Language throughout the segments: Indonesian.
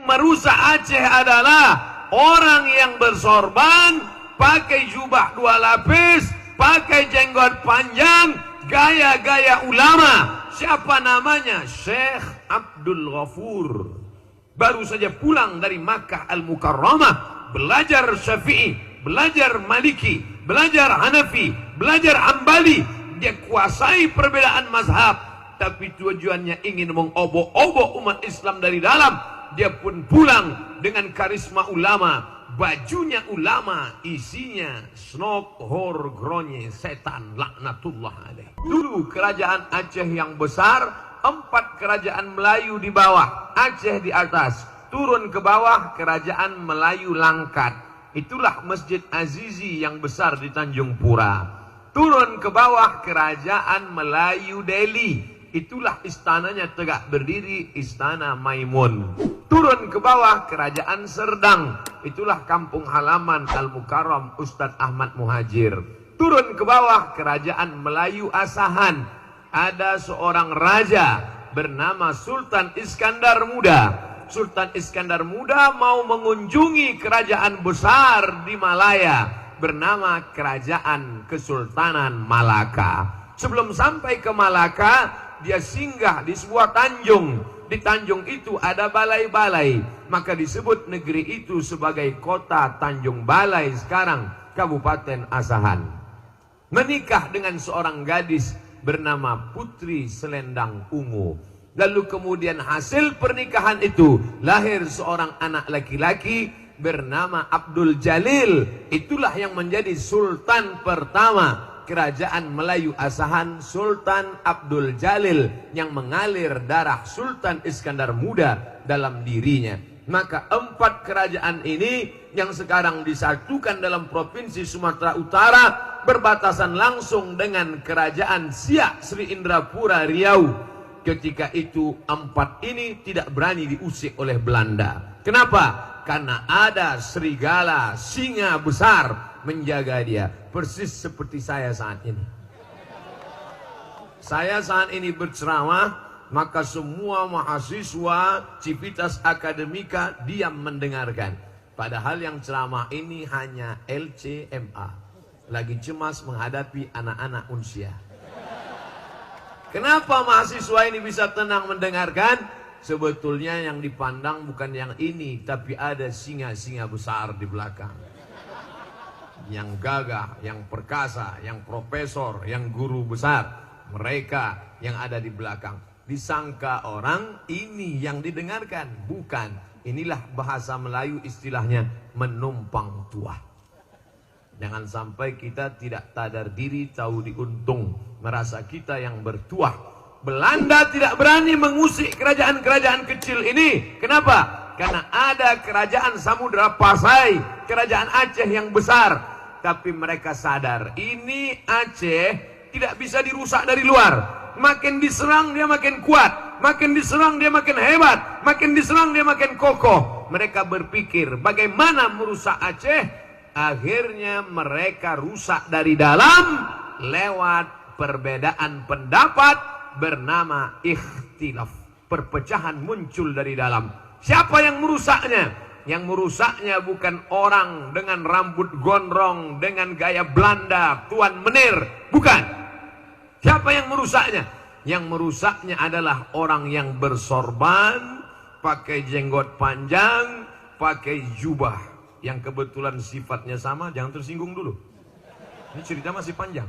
merusak Aceh adalah orang yang bersorban, pakai jubah 2 lapis, pakai jenggot panjang, gaya-gaya ulama. Siapa namanya? Syekh Abdul Ghafur. Baru saja pulang dari Makkah Al-Mukarramah, belajar Syafi'i, belajar Maliki, belajar Hanafi, belajar Ambali. Dia kuasai perbedaan mazhab, tapi tujuannya ingin mengobok-obok umat Islam dari dalam. Dia pun pulang dengan karisma ulama. Bajunya ulama, isinya snok, hor, gronye, setan, laknatullah alaih. Dulu kerajaan Aceh yang besar, 4 kerajaan Melayu di bawah, Aceh di atas. Turun ke bawah, kerajaan Melayu Langkat. Itulah Masjid Azizi yang besar di Tanjung Pura. Turun ke bawah, kerajaan Melayu Delhi. Itulah istananya tegak berdiri, Istana Maimun. Turun ke bawah, kerajaan Serdang. Itulah kampung halaman Al-Mukarram Ustadz Ahmad Muhajir. Turun ke bawah, kerajaan Melayu Asahan. Ada seorang raja bernama Sultan Iskandar Muda. Sultan Iskandar Muda mau mengunjungi kerajaan besar di Malaya bernama Kerajaan Kesultanan Malaka. Sebelum sampai ke Malaka, dia singgah di sebuah tanjung. Di tanjung itu ada balai-balai, maka disebut negeri itu sebagai kota Tanjung Balai, sekarang Kabupaten Asahan. Menikah dengan seorang gadis bernama Putri Selendang Ungu. Lalu kemudian hasil pernikahan itu lahir seorang anak laki-laki bernama Abdul Jalil. Itulah yang menjadi sultan pertama Kerajaan Melayu Asahan, Sultan Abdul Jalil, yang mengalir darah Sultan Iskandar Muda dalam dirinya. Maka 4 kerajaan ini yang sekarang disatukan dalam Provinsi Sumatera Utara berbatasan langsung dengan Kerajaan Siak Sri Indrapura Riau. Ketika itu 4 ini tidak berani diusik oleh Belanda. Kenapa? Karena ada serigala singa besar menjaga dia, persis seperti saya saat ini. Saya saat ini berceramah, maka semua mahasiswa Civitas Akademika diam mendengarkan. Padahal yang ceramah ini hanya LCMA, lagi cemas menghadapi anak-anak unsia. Kenapa mahasiswa ini bisa tenang mendengarkan? Sebetulnya yang dipandang bukan yang ini, tapi ada singa-singa besar di belakang. Yang gagah, yang perkasa, yang profesor, yang guru besar. Mereka yang ada di belakang. Disangka orang ini yang didengarkan. Bukan. Inilah bahasa Melayu istilahnya menumpang tuah. Jangan sampai kita tidak sadar diri, tahu diuntung. Merasa kita yang bertuah. Belanda tidak berani mengusik kerajaan-kerajaan kecil ini. Kenapa? Karena ada kerajaan Samudra Pasai, kerajaan Aceh yang besar. Tapi mereka sadar, ini Aceh tidak bisa dirusak dari luar. Makin diserang dia makin kuat, makin diserang dia makin hebat, makin diserang dia makin kokoh. Mereka berpikir bagaimana merusak Aceh. Akhirnya mereka rusak dari dalam lewat perbedaan pendapat bernama ikhtilaf. Perpecahan muncul dari dalam. Siapa yang merusaknya? Yang merusaknya bukan orang dengan rambut gondrong, dengan gaya Belanda, Tuan Menir. Bukan. Siapa yang merusaknya? Yang merusaknya adalah orang yang bersorban, pakai jenggot panjang, pakai jubah. Yang kebetulan sifatnya sama, jangan tersinggung dulu. Ini cerita masih panjang.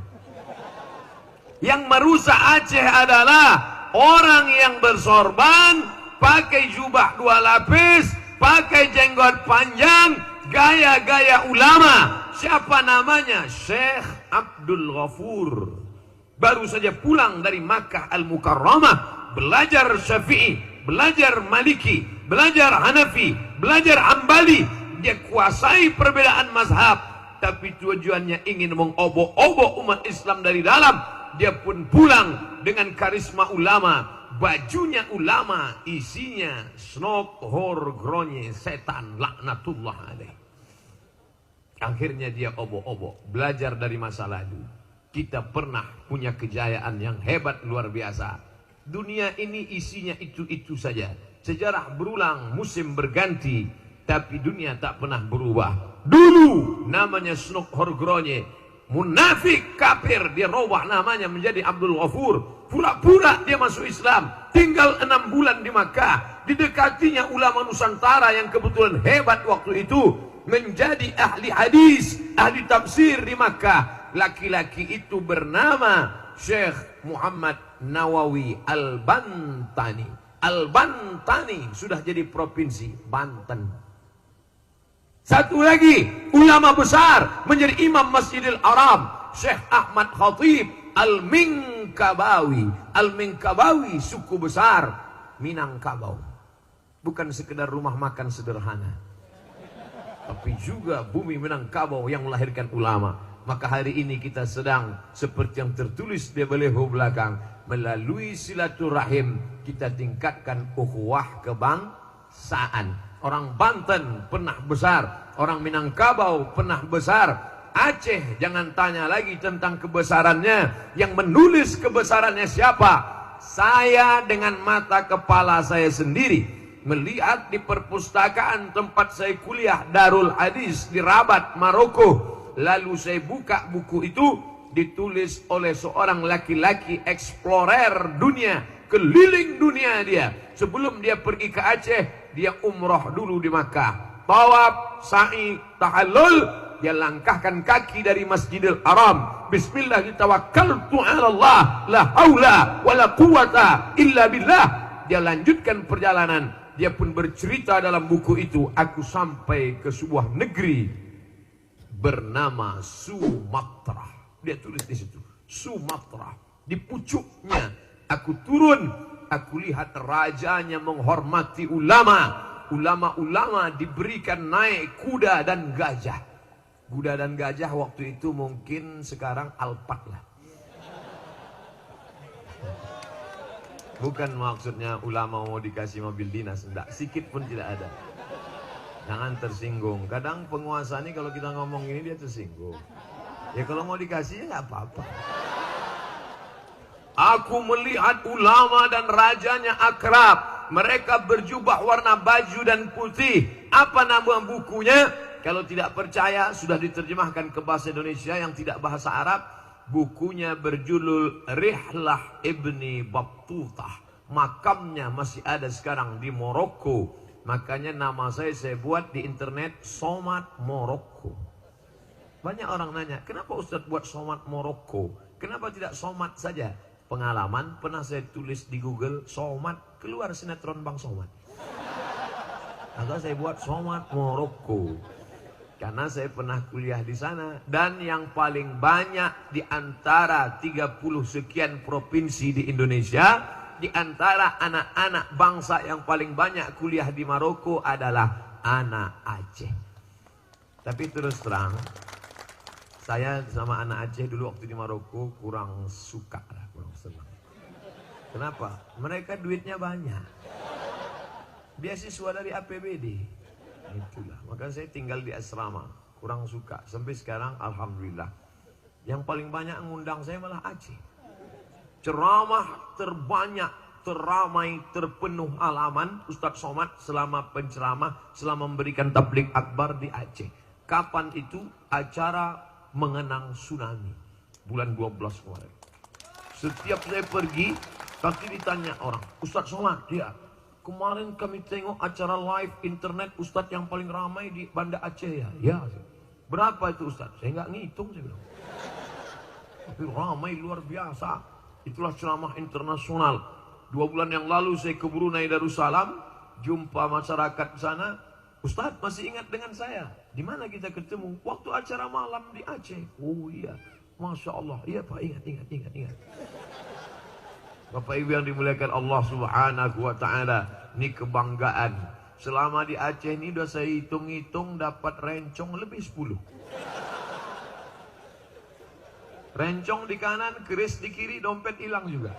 Yang merusak Aceh adalah orang yang bersorban, pakai jubah 2 lapis, pakai jenggot panjang, gaya-gaya ulama. Siapa namanya? Syekh Abdul Ghafur. Baru saja pulang dari Makkah Al-Mukarramah, belajar Syafi'i, belajar Maliki, belajar Hanafi, belajar Ambali. Dia kuasai perbedaan mazhab, tapi tujuannya ingin mengobok-obok umat Islam dari dalam. Dia pun pulang dengan karisma ulama. Bajunya ulama, isinya snok, hor, gronye, setan, laknatullah alaih. Akhirnya dia obok-obok, belajar dari masa lalu. Kita pernah punya kejayaan yang hebat luar biasa. Dunia ini isinya itu-itu saja. Sejarah berulang, musim berganti, tapi dunia tak pernah berubah. Dulu namanya Snuk Horgronye, munafik kafir, dia robah namanya menjadi Abdul Ghafur. Pura-pura dia masuk Islam, tinggal 6 bulan di Makkah. Didekatinya ulama Nusantara yang kebetulan hebat waktu itu, menjadi ahli hadis, ahli tafsir di Makkah. Laki-laki itu bernama Syekh Muhammad Nawawi Al-Bantani. Al-Bantani sudah jadi provinsi Banten. Satu lagi ulama besar menjadi imam Masjidil Haram, Syekh Ahmad Khatib Al-Minkabawi. Al-Minkabawi suku besar Minangkabau. Bukan sekedar rumah makan sederhana, tapi juga bumi Minangkabau yang melahirkan ulama. Maka hari ini kita sedang seperti yang tertulis di baliho belakang, melalui silaturahim kita tingkatkan ukhuwah kebangsaan. Orang Banten pernah besar, orang Minangkabau pernah besar. Aceh jangan tanya lagi tentang kebesarannya. Yang menulis kebesarannya siapa? Saya dengan mata kepala saya sendiri melihat di perpustakaan tempat saya kuliah, Darul Hadis di Rabat, Maroko. Lalu saya buka buku itu, ditulis oleh seorang laki-laki explorer dunia, keliling dunia dia. Sebelum dia pergi ke Aceh, dia umroh dulu di Makkah. Tawaf, sa'i, tahallul. Dia langkahkan kaki dari Masjidil Haram. Bismillah, tawakkaltu 'ala Allah, la haula wala quwata illa billah. Dia lanjutkan perjalanan. Dia pun bercerita dalam buku itu, aku sampai ke sebuah negeri bernama Sumatra. Dia tulis di situ, Sumatra. Di pucuknya aku turun, aku lihat rajanya menghormati ulama. Ulama-ulama diberikan naik kuda dan gajah. Kuda dan gajah waktu itu mungkin sekarang Alphard lah. Bukan maksudnya ulama mau dikasih mobil dinas, enggak, sikit pun tidak ada. Jangan tersinggung. Kadang penguasa ini kalau kita ngomong ini dia tersinggung. Ya kalau mau dikasih ya nggak apa-apa. Aku melihat ulama dan rajanya akrab. Mereka berjubah warna baju dan putih. Apa nama bukunya? Kalau tidak percaya, sudah diterjemahkan ke bahasa Indonesia yang tidak bahasa Arab. Bukunya berjudul Rihlah Ibni Battutah. Makamnya masih ada sekarang di Maroko. Makanya nama saya buat di internet Somad Maroko. Banyak orang nanya, kenapa Ustadz buat Somad Maroko? Kenapa tidak Somad saja? Pengalaman pernah saya tulis di Google Somad, keluar sinetron Bang Somad. Maka saya buat Somad Maroko. Karena saya pernah kuliah di sana. Dan yang paling banyak di antara 30 sekian provinsi di Indonesia, di antara anak-anak bangsa yang paling banyak kuliah di Maroko adalah anak Aceh. Tapi terus terang, saya sama anak Aceh dulu waktu di Maroko kurang suka lah, kurang senang. Kenapa? Mereka duitnya banyak. Beasiswa dari APBD. Itulah, maka saya tinggal di asrama, kurang suka. Sampai sekarang alhamdulillah. Yang paling banyak ngundang saya malah Aceh. Ceramah terbanyak, teramai, terpenuh halaman Ustadz Somad selama penceramah, selama memberikan tabligh akbar di Aceh. Kapan itu? Acara mengenang tsunami bulan 12 kemarin. Setiap saya pergi, pasti ditanya orang, Ustadz Somad, ya kemarin kami tengok acara live internet Ustadz yang paling ramai di Banda Aceh ya. Ya. Berapa itu Ustadz? Saya nggak ngitung, saya bilang. Tapi ramai luar biasa. Itulah ceramah internasional. 2 bulan yang lalu saya ke Brunei Darussalam, jumpa masyarakat di sana. Ustadz masih ingat dengan saya? Di mana kita ketemu? Waktu acara malam di Aceh. Oh iya, Masya Allah. Iya Pak, ingat. Bapak Ibu yang dimuliakan Allah Subhanahu wa Ta'ala, ini kebanggaan. Selama di Aceh ini udah saya hitung-hitung dapat rencong lebih 10. Rencong di kanan, keris di kiri, dompet hilang juga.